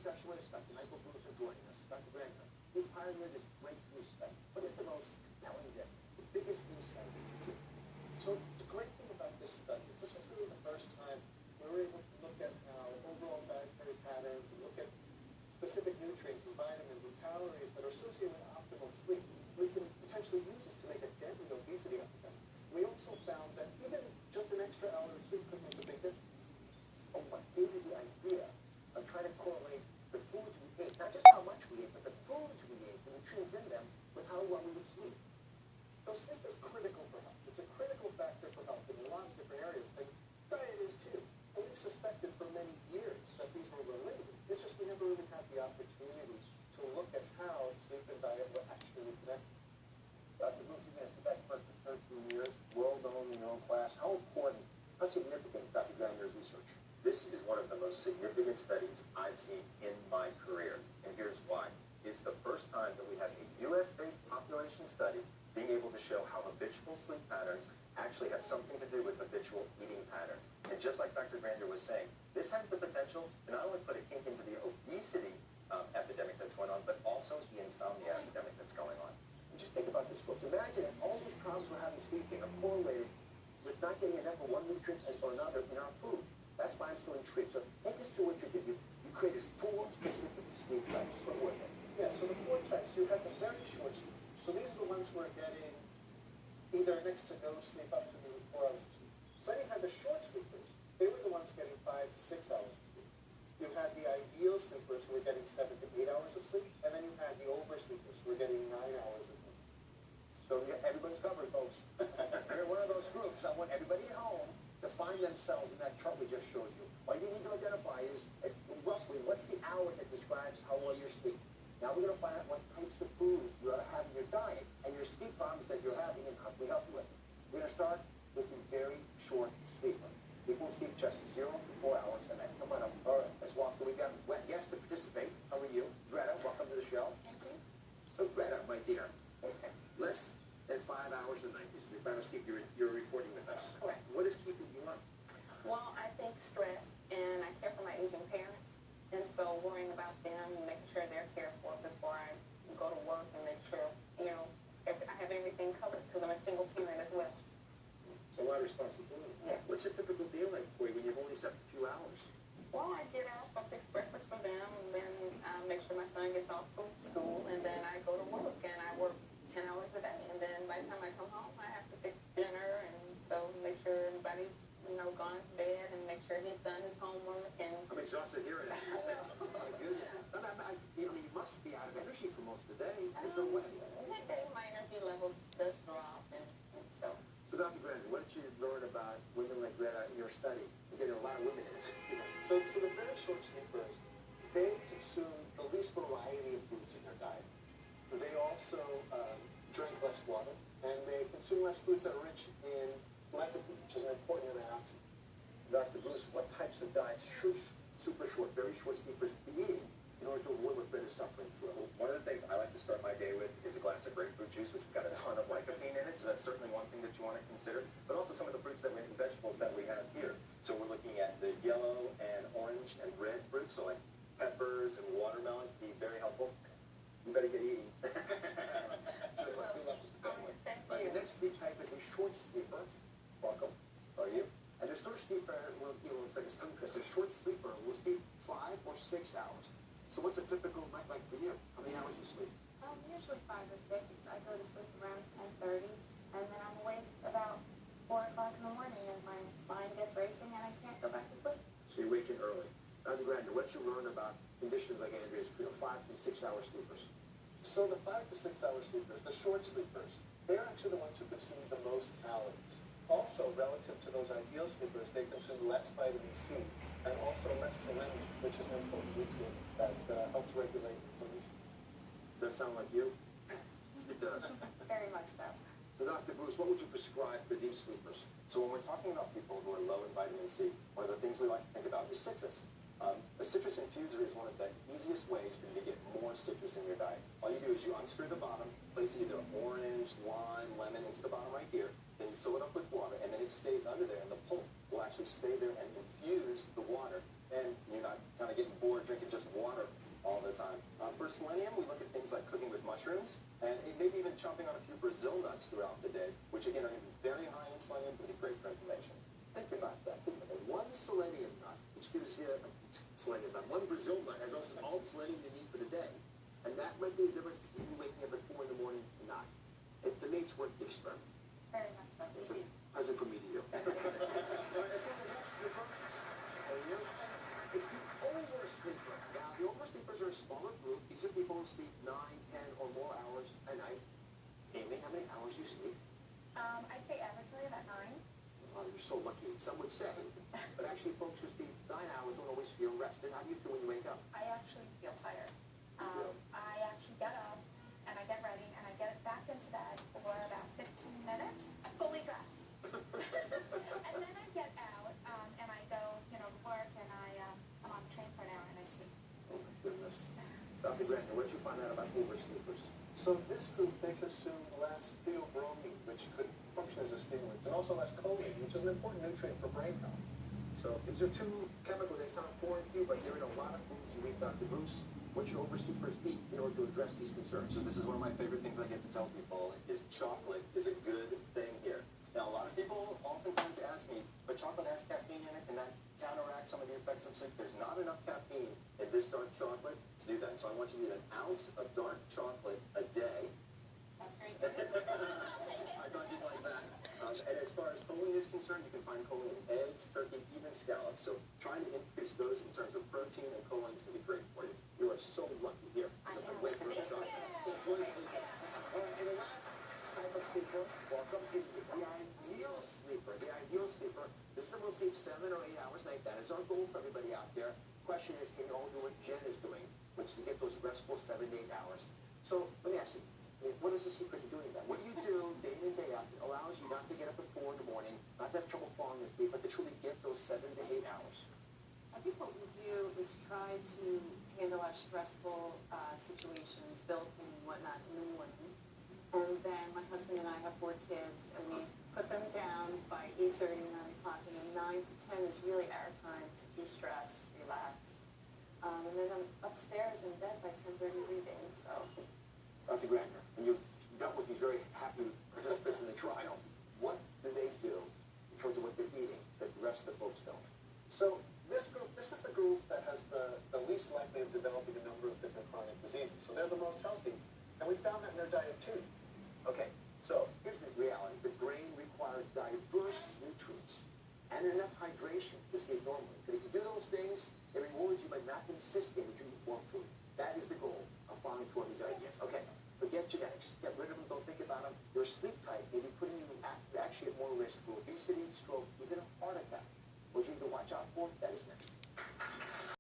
conceptually, Dr. Michael Bruce are joining us. Dr. Grandma, you pioneered this breakthrough study. What is the most compelling bit, the biggest insight that you get? So the great thing about this study is this was really the first time we were able to look at how overall dietary patterns and look at specific nutrients and vitamins and calories that are associated with optimal sleep. We can potentially use this to make a dent in obesity epidemic. We also found that even just an extra hour of sleep could make a big difference. But what gave you the idea of trying to correlate the foods we ate, not just how much we ate, but the foods we ate, the nutrients in them, with how well we would sleep? So sleep is critical for health. It's a critical factor for health in a lot of different areas, and diet is too. And we've suspected for many years that these were related. It's just we never really had the opportunity to look at how sleep and diet were actually connected. Dr. Bruce, you've been a sleep expert for 13 years, well-known in your own class. How important, how significant is Dr. Grander's research? This is one of the most significant studies I've seen in my career, and here's why. It's the first time that we have a U.S.-based population study being able to show how habitual sleep patterns actually have something to do with habitual eating patterns. And just like Dr. Grander was saying, this has the potential to not only put a kink into the obesity epidemic that's going on, but also the insomnia epidemic that's going on. And just think about this, folks. Imagine if all these problems we're having sleeping are correlated with not getting enough of one nutrient or another in our food. That's why I'm so intrigued. So take us to what you did. You created 4 specific sleep types. What were they? Yeah, so the 4 types, you had the very short sleep. So these are the ones who are getting either next to no sleep up to maybe 4 hours of sleep. So then you had the short sleepers. They were the ones getting 5 to 6 hours of sleep. You had the ideal sleepers who were getting 7 to 8 hours of sleep. And then you had the oversleepers who were getting 9 hours of sleep. So everyone's covered, folks. You're one of those groups. I want everybody at home to find themselves in that chart we just showed you. All you need to identify is roughly what's the hour that describes how well you're sleeping. Now we're going to find out what types of foods you ought to have in your diet and your sleep problems that you're having and how we help you with. We're going to start with the very short sleeper. People sleep just 0 to 4 hours a night. Come on up. All right, let's walk through. We got guests to participate. How are you? Greta, welcome to the show. Thank you. So Greta, my dear, Yes, sir. less than 5 hours a night is your amount of sleep you're reporting with us. Correct. What is keeping you up? Well, I think stress, and I care for my aging parents, and so worrying about them and making sure they're cared for before I go to work and make sure, I have everything covered because I'm a single parent as well. It's a lot of responsibility. Yes. What's a typical day like for you when you've only slept a few hours? Well, I get up, I fix breakfast for them, and then I make sure my son gets off to school, and then I go to work, and I work 10 hours a day, and then by the time I come home, I have to fix dinner, and so make sure everybody's, gone to bed, and make sure he's done his homework, and... I'm exhausted hearing it. I know. My goodness. You must be out of energy for most of the day. There's no way. Midday, my energy level does drop, and so... So, Dr. Grander, what did you learn about women like Greta in your study? You're getting a lot of women in this. So the very short sleepers, they consume the least variety of foods in their diet. They also drink less water, and they consume less foods that are rich in lycopene, which is an important antioxidant. Dr. Bruce, what types of diets should super short, very short sleepers be eating in order to avoid what Greta's suffering through? One of the things I like to start my day with is a glass of grapefruit juice, which has got a ton of lycopene in it, so that's certainly one thing that you want to consider, but also some of the fruits and vegetables that we have here. So we're looking at the yellow and orange and red fruits, so like peppers and watermelon can be very helpful. You better get eating. Good luck with the family. Thank The you. next sleep type is a short sleeper. Welcome. How are you? And the short sleeper, it's like a tongue twister. The short sleeper will sleep 5 or 6 hours. So what's a typical night like for you? How many hours you sleep? Usually 5 or 6. I go to sleep around 10:30, and then I'm awake about 4 o'clock in the morning, and my mind gets racing, and I can't go back to sleep. So you're waking early. Dr. Grander, what you learn about conditions like Andrea's 5 to 6 hour sleepers? So the 5 to 6 hour sleepers, the short sleepers, they're actually the ones who consume the most calories. Also, relative to those ideal sleepers, they consume less vitamin C and also less selenium, which is an important nutrient that helps regulate inflammation. Does that sound like you? It does. Very much so. So, Dr. Bruce, what would you prescribe for these sleepers? So when we're talking about people who are low in vitamin C, one of the things we like to think about is citrus. A citrus infuser is one of the easiest ways for you to get more citrus in your diet. All you do is you unscrew the bottom, place either orange, lime, lemon into the bottom right here, then you fill it up with water, and then it stays under there, and the pulp will actually stay there and infuse the water, and you're not kind of getting bored drinking just water time. For selenium, we look at things like cooking with mushrooms, and maybe even chomping on a few Brazil nuts throughout the day, which again are going to be very high in selenium, but be great for inflammation. Think about that. Think about it. One selenium nut, which gives you selenium nut. One Brazil nut has also all the selenium you need for the day. And that might be the difference between you waking up at 4 in the morning and not. To me, it's worth the experiment. Very much so. It's a present from me to you. All right, let's go to the next sleeper. It's the oversleeper. Now, the oversleepers are a smaller group. These are people who sleep 9, 10, or more hours a night. Amy, how many hours do you sleep? I'd say averagely about 9. Well, you're so lucky, some would say. But actually, folks who sleep 9 hours don't always feel rested. How do you feel when you wake up? I actually feel tired. I actually get up and I get ready and I get back into bed for about 15 minutes, fully dressed. And then I get out and I go, to work and I'm on the train for an hour and I sleep. Oh my goodness. Dr. Grant, what did you find out about oversleepers? So this group, they consume less theobromine, which could function as a stimulant, and also less choline, which is an important nutrient for brain health. So these are two chemicals. They sound foreign to you, but they're in a lot of foods you eat, Dr. Bruce. What should oversleepers eat in order to address these concerns? So this is one of my favorite things I get to tell people is chocolate is a good thing here. Now, a lot of people oftentimes ask me, but chocolate has caffeine in it, and that counteracts some of the effects of sleep. There's not enough caffeine in this dark chocolate to do that. So I want you to eat an ounce of dark chocolate a day. That's great. I thought you'd like that. And as far as choline is concerned, you can find choline in eggs, turkey, even scallops. So trying to increase those in terms of protein and choline is going to be great for you. You are so lucky here. I am. Wait for the chocolate. Enjoy sleeping. All right, and the last type of sleeper, welcome. This is the ideal sleeper. The ideal sleeper. This is someone who sleeps 7 or 8 hours a night. That is our goal for everybody out there. Question is, can you all do what Jen is doing, which is to get those restful 7 to 8 hours? So let me ask you, what is the secret to doing that? What do you do day in and day out that allows you not to get up at 4 in the morning, not to have trouble falling asleep, but to truly get those 7 to 8 hours? I think what we do is try to handle our stressful situations, build and whatnot in the morning. And then my husband and I have 4 kids, and we put them down by 8:30, 9 o'clock, and then 9 to 10 is really our time to de-stress, relax. And then I'm upstairs in bed by 10:30 reading, so. Dr. Grantner, when you've dealt with these very happy participants in the trial, what do they do in terms of what they're eating that the rest of the folks don't? So this is the group that has the least likely of developing a number of different chronic diseases. So they're the most healthy. And we found that in their diet too. Okay, so here's the reality. The brain requires diverse nutrients and enough hydration to sleep normally. But if you do those things, it rewards you by not insisting that you eat more food. That is the goal of following through on these ideas. Okay, forget genetics. Get rid of them. Don't think about them. Your sleep type may be putting you actually at more risk for obesity, stroke, even a heart attack. What you need to watch out for, that is next.